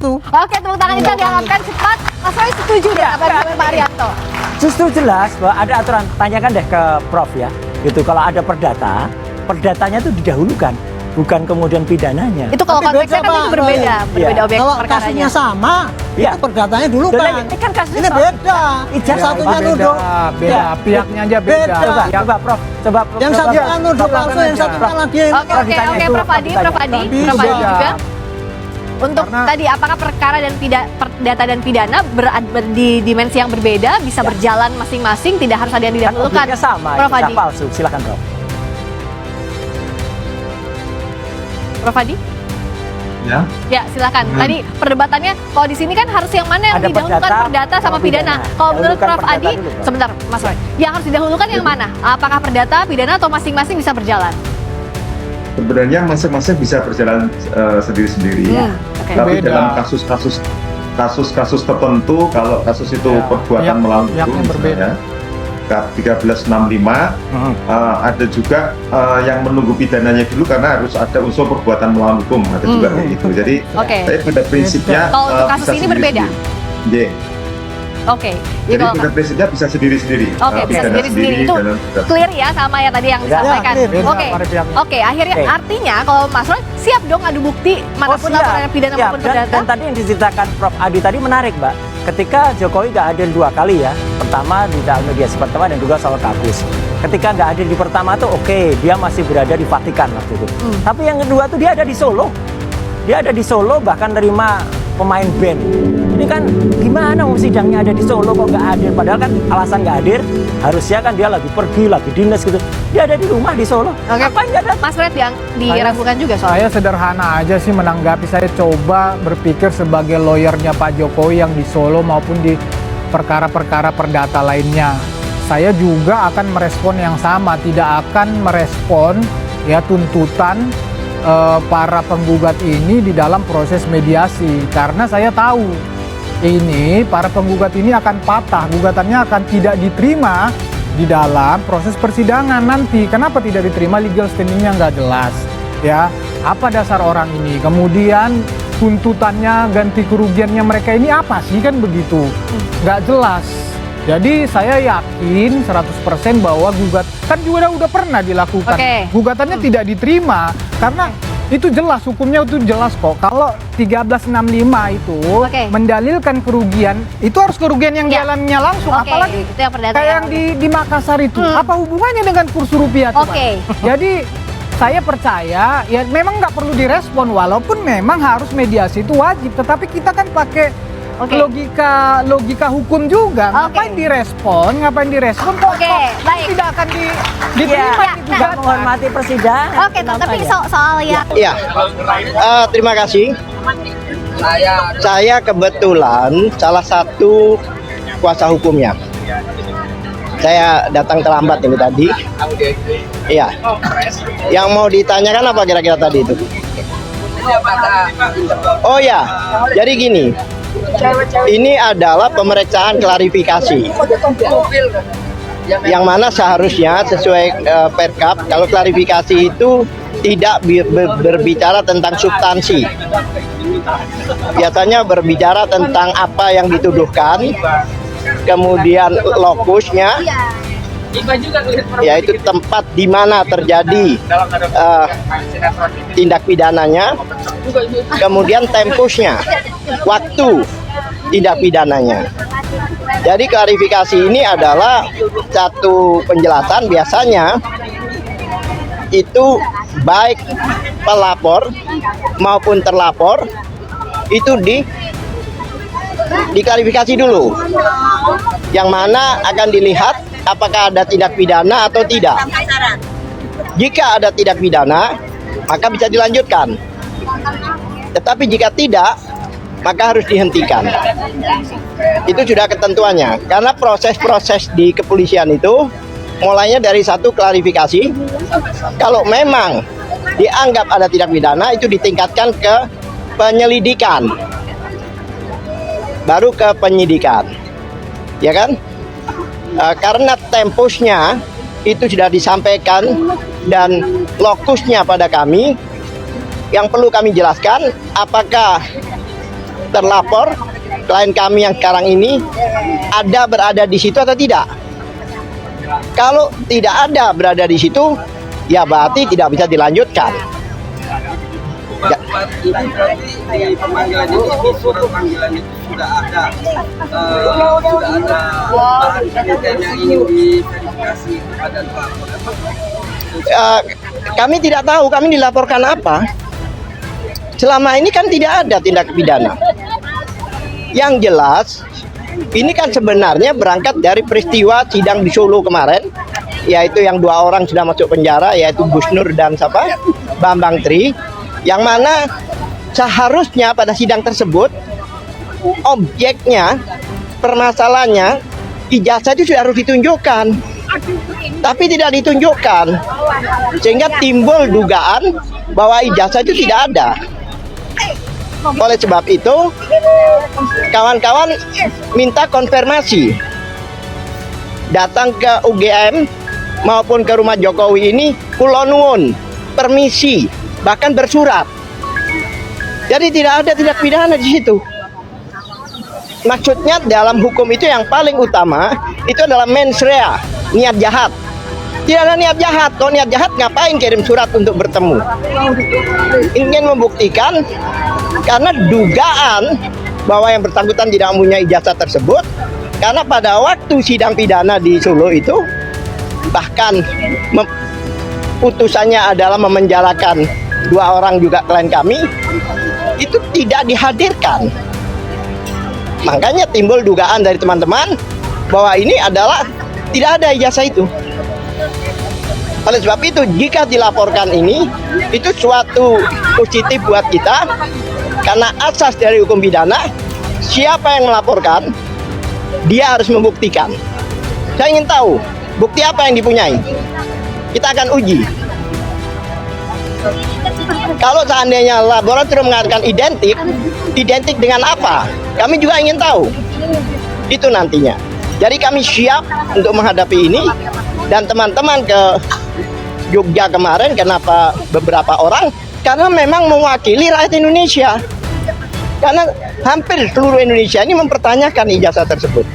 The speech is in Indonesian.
Oke, tepuk tangan kita diharapkan cepat. Mas Roy setuju deh apa yang disampaikan Pak Arianto? Justru jelas bahwa ada aturan, tanyakan deh ke Prof ya. Gitu, kalau ada perdatanya itu didahulukan, bukan kemudian pidananya. Itu kalau Tapi konteksnya beda, kan itu Pak. berbeda, berbeda objek Kalau perkaranya. kasusnya sama, Iya. itu perdatanya dulu Loh, kan. ini kan kasusnya Ini sama. beda. Ijazah Yang satunya beda, nuduh. beda, pihaknya aja beda. Beda. Coba Prof, coba Yang Prof, satunya Prof, nuduh Prof, palsu, yang aja. satunya lagi. Oke, oke, ditanya oke, itu, Prof Adi Bisa. juga. Untuk Karena- tadi apakah perkara dan perdata dan pidana di dimensi yang berbeda bisa berjalan masing-masing, tidak harus ada yang Kan didahulukan. objeknya sama, Prof ijazah Adi. palsu. Silakan Prof. Prof Adi? Ya, Ya, silakan. Tadi perdebatannya kalau di sini kan harus yang mana yang Ada didahulukan, perdata perdata sama sama pidana. pidana. Kalau menurut Dahulukan Prof perdata Adi, dulu, Prof. sebentar Mas Roy, yang harus didahulukan yang mana? Apakah perdata, pidana atau masing-masing bisa berjalan? sebenarnya masing-masing bisa berjalan sendiri-sendiri. Oke. Tapi Beda. dalam kasus-kasus tertentu, kalau kasus itu Ya, perbuatan melawan hukum, pihaknya berbeda. misalnya 1365 ada juga yang menunggu pidananya dulu karena harus ada unsur perbuatan melawan hukum, ada juga kayak gitu. Jadi Oke. saya pada prinsipnya Kalau untuk kasus bisa ini berbeda? sendiri-sendiri. Iya. Oke. Jadi Itu pada prinsipnya bisa sendiri-sendiri. Oke, bisa Pidana sendiri-sendiri. Itu dan pidana. clear ya sama ya tadi yang disampaikan. clear. Beda Oke. pada pihaknya. Oke, akhirnya Oke. artinya kalau Mas Roy siap dong adu bukti manapun laporan pidana Siap. maupun Dan perdata. tadi yang diceritakan Prof Adi tadi menarik, Mbak. Ketika Jokowi nggak hadir 2 kali ya, pertama di dalam mediasi pertama dan juga soal kampus. Ketika nggak hadir di pertama tuh oke, dia masih berada di Vatikan waktu itu. Tapi yang kedua tuh dia ada di Solo. Dia ada di Solo bahkan nerima pemain band. Ini kan gimana mau sidangnya ada di Solo kok nggak hadir? Padahal kan alasan nggak hadir harusnya kan dia lagi pergi, lagi dinas gitu. Dia ada di rumah di Solo. Oke. Apa nggak ada? Mas Roy yang diragukan juga soal Saya sederhana aja sih menanggapi. Saya coba berpikir sebagai lawyernya Pak Jokowi yang di Solo maupun di perkara-perkara perdata lainnya. Saya juga akan merespon yang sama, tidak akan merespon ya tuntutan para penggugat ini di dalam proses mediasi, karena saya tahu ini para penggugat ini akan patah, gugatannya akan tidak diterima di dalam proses persidangan nanti. Kenapa tidak diterima? Legal standingnya nggak jelas ya, apa dasar orang ini, kemudian tuntutannya, ganti kerugiannya mereka ini apa sih, kan begitu nggak jelas. Jadi saya yakin 100% bahwa kan juga udah pernah dilakukan. Oke. Gugatannya tidak diterima karena itu jelas, hukumnya itu jelas kok. Kalau 1365 itu Oke. mendalilkan kerugian, itu harus kerugian yang Ya. jalannya langsung. Oke, Apalagi itu yang perdata kayak ya. yang di Makassar itu, apa hubungannya dengan kurs rupiah? coba? Oke. Jadi saya percaya ya memang nggak perlu direspon, walaupun memang harus mediasi itu wajib. Tetapi kita kan pakai Oke. logika hukum juga. Oke. Ngapain direspon? Kok Oke, baik. tidak akan diterima Ya, di Nggak gugatan. menghormati persidangan. Oke, tapi soal yang Iya, terima kasih. Saya kebetulan salah satu kuasa hukumnya. Saya datang terlambat ini tadi. Iya. Yang mau ditanyakan apa kira-kira tadi itu? Oh ya, jadi gini. Ini adalah pemeriksaan klarifikasi. Yang mana seharusnya sesuai Perkap, kalau klarifikasi itu tidak berbicara tentang substansi. Biasanya berbicara tentang apa yang dituduhkan, kemudian lokusnya, yaitu tempat di mana terjadi tindak pidananya, kemudian tempusnya, waktu tindak pidananya. Jadi klarifikasi ini adalah satu penjelasan, biasanya itu baik pelapor maupun terlapor itu diklarifikasi dulu, yang mana akan dilihat apakah ada tindak pidana atau tidak. Jika ada tindak pidana, maka bisa dilanjutkan. Tetapi jika tidak, maka harus dihentikan. Itu sudah ketentuannya. Karena proses-proses di kepolisian itu mulainya dari satu klarifikasi. Kalau memang dianggap ada tindak pidana, itu ditingkatkan ke penyelidikan, baru ke penyidikan, ya kan? Karena tempusnya itu sudah disampaikan dan lokusnya pada kami, yang perlu kami jelaskan apakah terlapor klien kami yang sekarang ini berada di situ atau tidak. Kalau tidak ada berada di situ, ya berarti tidak bisa dilanjutkan. Ya. Ini berarti di pemanggilan ini, di surat panggilan itu sudah ada barang bukti yang ingin diverifikasi kepada pelapor. Kami tidak tahu kami dilaporkan apa. Selama ini kan tidak ada tindak pidana. Yang jelas, ini kan sebenarnya berangkat dari peristiwa sidang di Solo kemarin, yaitu yang 2 orang sudah masuk penjara, yaitu Gus Nur dan Bambang Tri, yang mana seharusnya pada sidang tersebut objeknya, permasalahannya, ijazah itu sudah harus ditunjukkan, tapi tidak ditunjukkan, sehingga timbul dugaan bahwa ijazah itu tidak ada. Oleh sebab itu, kawan-kawan minta konfirmasi, datang ke UGM maupun ke rumah Jokowi ini, kula nuwun permisi, bahkan bersurat. Jadi tidak ada tindak pidana di situ. Maksudnya dalam hukum itu yang paling utama itu adalah mens rea, niat jahat. Tidak ada niat jahat. Kalau niat jahat ngapain kirim surat untuk bertemu? Ingin membuktikan karena dugaan bahwa yang bersangkutan tidak mempunyai ijazah tersebut, karena pada waktu sidang pidana di Solo itu bahkan putusannya adalah memenjarakan 2 orang juga klien kami, itu tidak dihadirkan. Makanya timbul dugaan dari teman-teman bahwa ini adalah tidak ada ijazah itu. Oleh sebab itu, jika dilaporkan ini, itu suatu positif buat kita, karena asas dari hukum pidana, siapa yang melaporkan, dia harus membuktikan. Saya ingin tahu, bukti apa yang dipunyai? Kita akan uji. Kalau seandainya laboratorium mengatakan identik dengan apa? Kami juga ingin tahu. Itu nantinya. Jadi kami siap untuk menghadapi ini, dan teman-teman ke Jogja kemarin, kenapa beberapa orang? Karena memang mewakili rakyat Indonesia. Karena hampir seluruh Indonesia ini mempertanyakan ijazah tersebut.